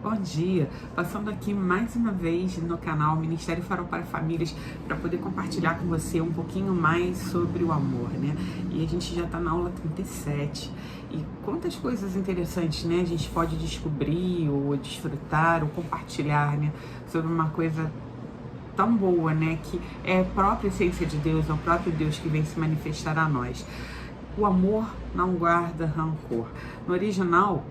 Bom dia, passando aqui mais uma vez no canal Ministério Farol para Famílias para poder compartilhar com você um pouquinho mais sobre o amor, né? E a gente já está na aula 37 e quantas coisas interessantes, né? A gente pode descobrir ou desfrutar ou compartilhar, né? Sobre uma coisa tão boa, né? Que é a própria essência de Deus, é o próprio Deus que vem se manifestar a nós. O amor não guarda rancor. No original,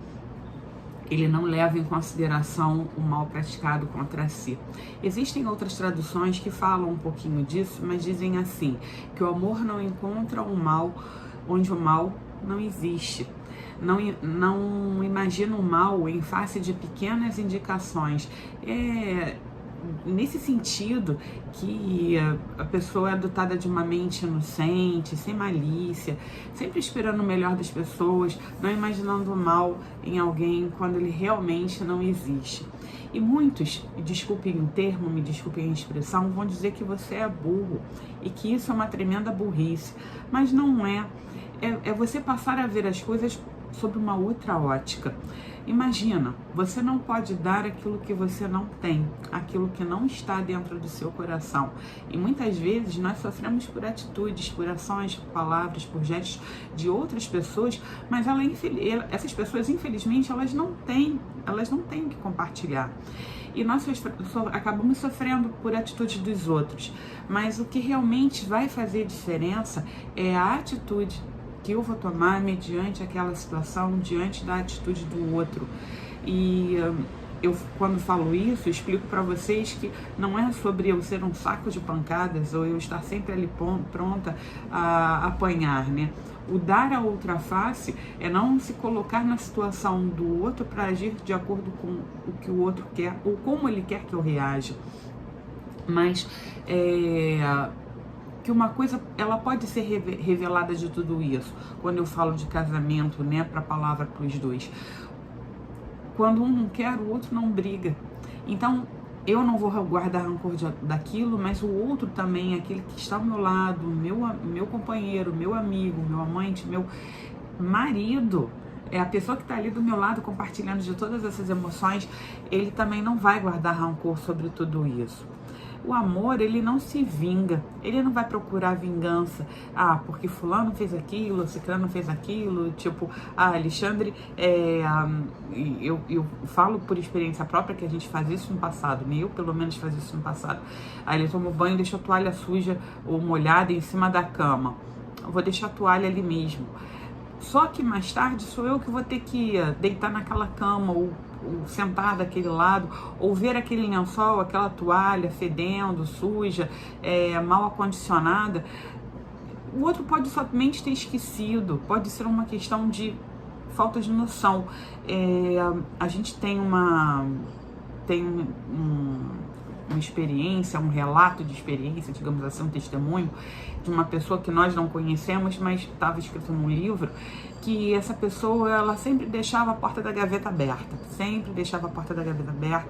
ele não leva em consideração o mal praticado contra si. Existem outras traduções que falam um pouquinho disso, mas dizem assim, que o amor não encontra o mal onde o mal não existe. Não imagina o mal em face de pequenas indicações. Nesse sentido que a pessoa é dotada de uma mente inocente, sem malícia, sempre esperando o melhor das pessoas, não imaginando o mal em alguém quando ele realmente não existe. E muitos, me desculpem o termo, me desculpem a expressão, vão dizer que você é burro e que isso é uma tremenda burrice, mas não é. É você passar a ver as coisas sob uma outra ótica. Imagina, você não pode dar aquilo que você não tem, aquilo que não está dentro do seu coração. E muitas vezes nós sofremos por atitudes, por ações, por palavras, por gestos de outras pessoas, mas essas pessoas, infelizmente, elas não têm o que compartilhar. E nós acabamos sofrendo por atitudes dos outros. Mas o que realmente vai fazer diferença é a atitude que eu vou tomar mediante aquela situação, diante da atitude do outro. E eu, quando falo isso, explico para vocês que não é sobre eu ser um saco de pancadas ou eu estar sempre ali pronta a apanhar, né? O dar a outra face é não se colocar na situação do outro para agir de acordo com o que o outro quer ou como ele quer que eu reaja. Mas que uma coisa, ela pode ser revelada de tudo isso, quando eu falo de casamento, né, para a palavra para os dois. Quando um não quer, o outro não briga. Então, eu não vou guardar rancor daquilo, mas o outro também, aquele que está ao meu lado, meu companheiro, meu amigo, meu amante, meu marido, é a pessoa que está ali do meu lado compartilhando de todas essas emoções, ele também não vai guardar rancor sobre tudo isso. O amor, ele não se vinga, ele não vai procurar vingança. Porque fulano fez aquilo, ciclano fez aquilo, tipo, Alexandre, eu falo por experiência própria que a gente faz isso no passado, né? Eu pelo menos fazia isso no passado. Aí ele toma banho e deixa a toalha suja ou molhada em cima da cama. Eu vou deixar a toalha ali mesmo. Só que mais tarde sou eu que vou ter que deitar naquela cama ou sentar daquele lado, ou ver aquele lençol, aquela toalha fedendo, suja, mal acondicionada. O outro pode somente ter esquecido, pode ser uma questão de falta de noção. A gente tem uma experiência, um relato de experiência, digamos assim, um testemunho de uma pessoa que nós não conhecemos, mas estava escrito num livro, que essa pessoa, ela sempre deixava a porta da gaveta aberta,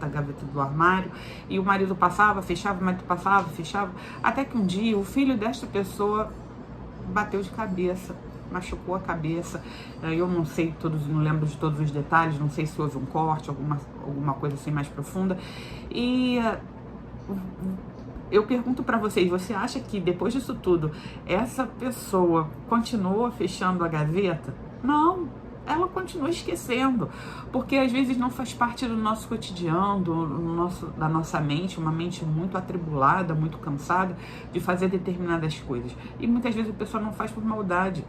a gaveta do armário, e o marido passava, fechava, o marido passava, fechava, até que um dia o filho desta pessoa bateu de cabeça, machucou a cabeça. Eu não sei não lembro de todos os detalhes, não sei se houve um corte, alguma coisa assim mais profunda. E eu pergunto para vocês, você acha que depois disso tudo, essa pessoa continua fechando a gaveta? Não, ela continua esquecendo, porque às vezes não faz parte do nosso cotidiano, da nossa mente, uma mente muito atribulada, muito cansada de fazer determinadas coisas. E muitas vezes a pessoa não faz por maldade.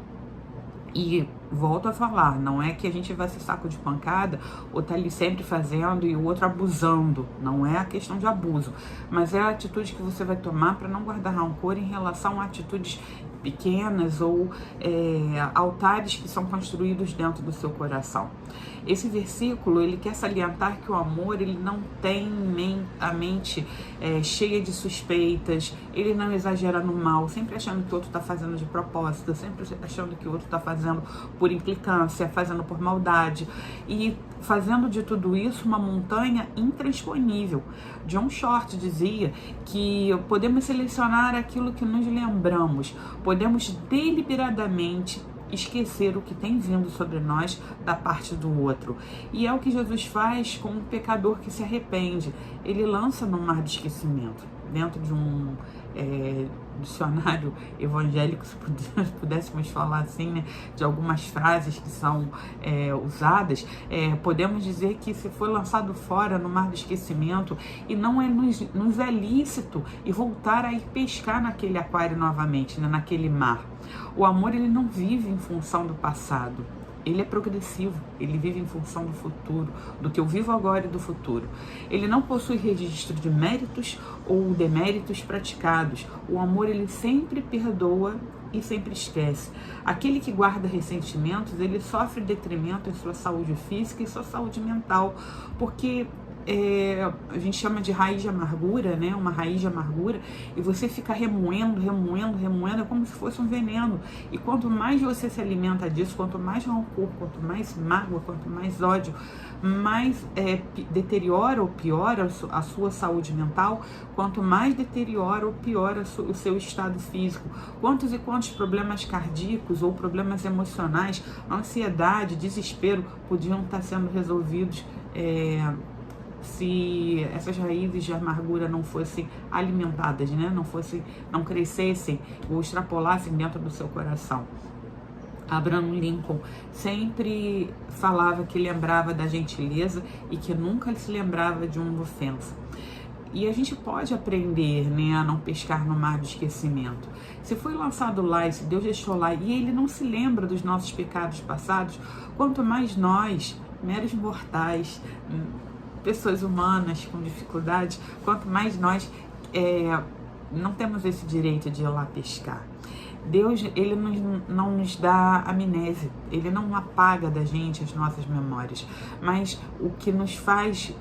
E volto a falar, não é que a gente vai ser saco de pancada ou tá ali sempre fazendo e o outro abusando, não é a questão de abuso, mas é a atitude que você vai tomar para não guardar rancor em relação a atitudes pequenas ou altares que são construídos dentro do seu coração. Esse versículo, ele quer salientar que o amor, ele não tem a mente cheia de suspeitas, ele não exagera no mal, sempre achando que o outro está fazendo de propósito, sempre achando que o outro está fazendo por implicância, fazendo por maldade, e fazendo de tudo isso uma montanha intransponível. John Short dizia que podemos selecionar aquilo que nos lembramos, podemos deliberadamente esquecer o que tem vindo sobre nós da parte do outro. E é o que Jesus faz com um pecador que se arrepende. Ele lança no mar do esquecimento. Dentro de um dicionário evangélico, se pudéssemos falar assim, né, de algumas frases que são usadas, podemos dizer que se foi lançado fora no mar do esquecimento, e não nos é lícito e voltar a ir pescar naquele aquário novamente, né, naquele mar. O amor, ele não vive em função do passado. Ele é progressivo, ele vive em função do futuro, do que eu vivo agora e do futuro. Ele não possui registro de méritos ou deméritos praticados. O amor, ele sempre perdoa e sempre esquece. Aquele que guarda ressentimentos, ele sofre detrimento em sua saúde física e sua saúde mental, porque a gente chama de raiz de amargura, né? Uma raiz de amargura, e você fica remoendo, é como se fosse um veneno. E quanto mais você se alimenta disso, quanto mais rancor, quanto mais mágoa, quanto mais ódio, mais deteriora ou piora a sua saúde mental, quanto mais deteriora ou piora o seu estado físico. Quantos e quantos problemas cardíacos ou problemas emocionais, ansiedade, desespero, podiam estar sendo resolvidos se essas raízes de amargura não fossem alimentadas, né? Não crescessem ou extrapolassem dentro do seu coração. Abraham Lincoln sempre falava que lembrava da gentileza e que nunca se lembrava de uma ofensa. E a gente pode aprender, né, a não pescar no mar do esquecimento. Se foi lançado lá e se Deus deixou lá e Ele não se lembra dos nossos pecados passados, quanto mais nós, meros mortais, pessoas humanas com dificuldades, quanto mais nós não temos esse direito de ir lá pescar. Deus, ele não nos dá amnésia, ele não apaga da gente as nossas memórias, mas o que nos faz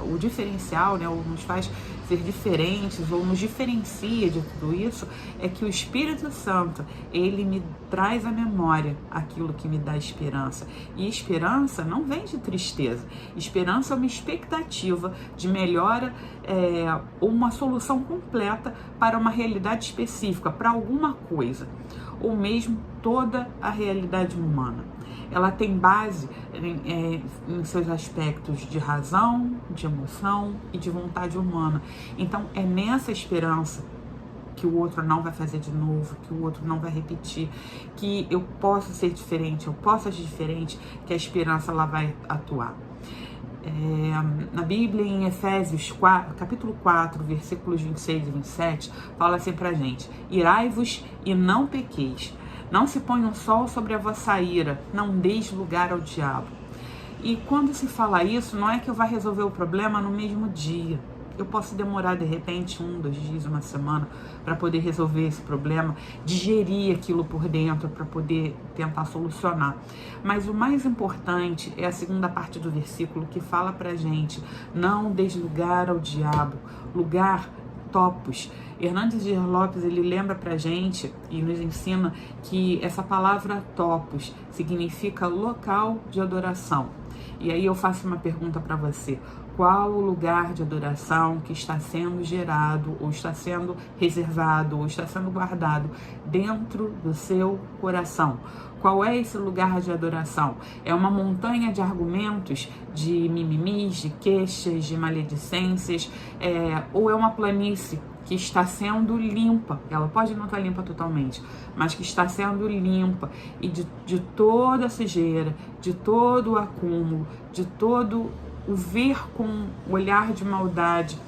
o diferencial, né, ou nos faz ser diferentes, ou nos diferencia de tudo isso, é que o Espírito Santo, ele me traz à memória aquilo que me dá esperança. E esperança não vem de tristeza. Esperança é uma expectativa de melhora ou uma solução completa para uma realidade específica, para alguma coisa, ou mesmo toda a realidade humana. Ela tem base em seus aspectos de razão, de emoção e de vontade humana. Então, é nessa esperança que o outro não vai fazer de novo, que o outro não vai repetir, que eu posso ser diferente, eu posso agir diferente, que a esperança ela vai atuar. Na Bíblia, em Efésios 4, capítulo 4, versículos 26 e 27, fala assim pra gente: irai-vos e não pequeis. Não se ponha um sol sobre a vossa ira, não deis lugar ao diabo. E quando se fala isso, não é que eu vá resolver o problema no mesmo dia. Eu posso demorar, de repente, 1, 2 dias, uma semana, para poder resolver esse problema, digerir aquilo por dentro, para poder tentar solucionar. Mas o mais importante é a segunda parte do versículo, que fala pra gente: não deis lugar ao diabo. Lugar, topos. Hernandes Dias Lopes, ele lembra pra gente e nos ensina que essa palavra topos significa local de adoração. E aí eu faço uma pergunta para você: qual o lugar de adoração que está sendo gerado, ou está sendo reservado, ou está sendo guardado dentro do seu coração? Qual é esse lugar de adoração? É uma montanha de argumentos, de mimimis, de queixas, de maledicências, ou é uma planície que está sendo limpa? Ela pode não estar limpa totalmente, mas que está sendo limpa, e de toda a sujeira, de todo o acúmulo, de todo o ver com olhar de maldade.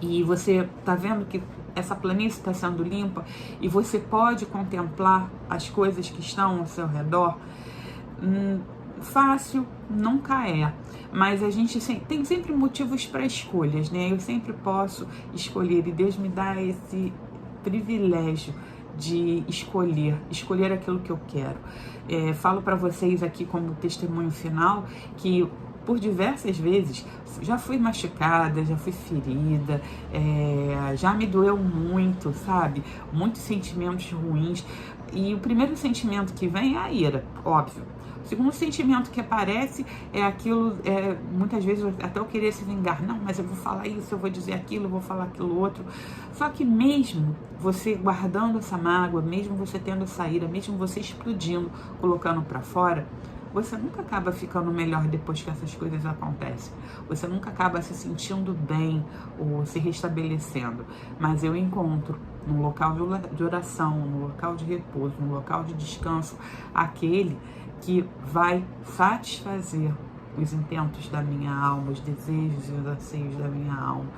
E você está vendo que essa planície está sendo limpa e você pode contemplar as coisas que estão ao seu redor. Fácil nunca é, mas a gente tem sempre motivos para escolhas, né? Eu sempre posso escolher, e Deus me dá esse privilégio de escolher aquilo que eu quero. Falo para vocês aqui como testemunho final que por diversas vezes já fui machucada, já fui ferida, já me doeu muito, sabe? Muitos sentimentos ruins. E o primeiro sentimento que vem é a ira, óbvio. O segundo sentimento que aparece é aquilo, muitas vezes até eu querer se vingar. Não, mas eu vou falar isso, eu vou dizer aquilo, eu vou falar aquilo outro. Só que mesmo você guardando essa mágoa, mesmo você tendo essa ira, mesmo você explodindo, colocando para fora, você nunca acaba ficando melhor depois que essas coisas acontecem. Você nunca acaba se sentindo bem ou se restabelecendo. Mas eu encontro no local de oração, no local de repouso, no local de descanso, aquele que vai satisfazer os intentos da minha alma, os desejos e os anseios da minha alma,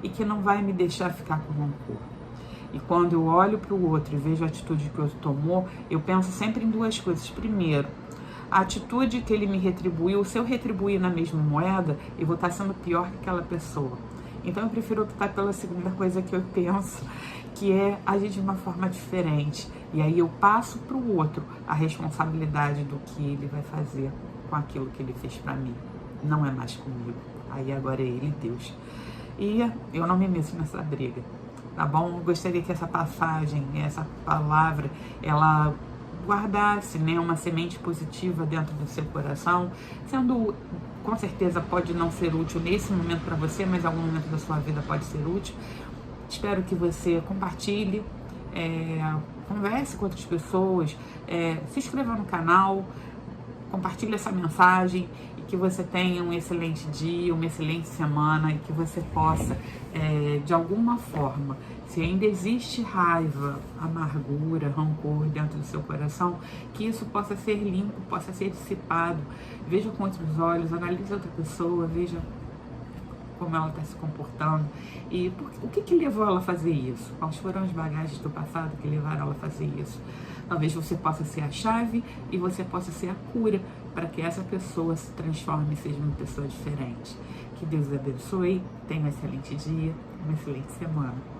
e que não vai me deixar ficar com rancor. E quando eu olho para o outro e vejo a atitude que o outro tomou, eu penso sempre em duas coisas. Primeiro, a atitude que ele me retribuiu, se eu retribuir na mesma moeda, eu vou estar sendo pior que aquela pessoa. Então eu prefiro optar pela segunda coisa que eu penso, que é agir de uma forma diferente. E aí eu passo para o outro a responsabilidade do que ele vai fazer com aquilo que ele fez para mim. Não é mais comigo. Aí agora é ele, Deus. E eu não me meto nessa briga, tá bom? Eu gostaria que essa passagem, essa palavra, ela guardasse, né, uma semente positiva dentro do seu coração, sendo, com certeza pode não ser útil nesse momento para você, mas em algum momento da sua vida pode ser útil. Espero que você compartilhe, converse com outras pessoas, se inscreva no canal, compartilhe essa mensagem e que você tenha um excelente dia, uma excelente semana e que você possa, de alguma forma, se ainda existe raiva, amargura, rancor dentro do seu coração, que isso possa ser limpo, possa ser dissipado. Veja com outros olhos, analise outra pessoa, veja como ela está se comportando e o que levou ela a fazer isso, quais foram as bagagens do passado que levaram ela a fazer isso. Talvez você possa ser a chave e você possa ser a cura para que essa pessoa se transforme e seja uma pessoa diferente. Que Deus abençoe, tenha um excelente dia, uma excelente semana.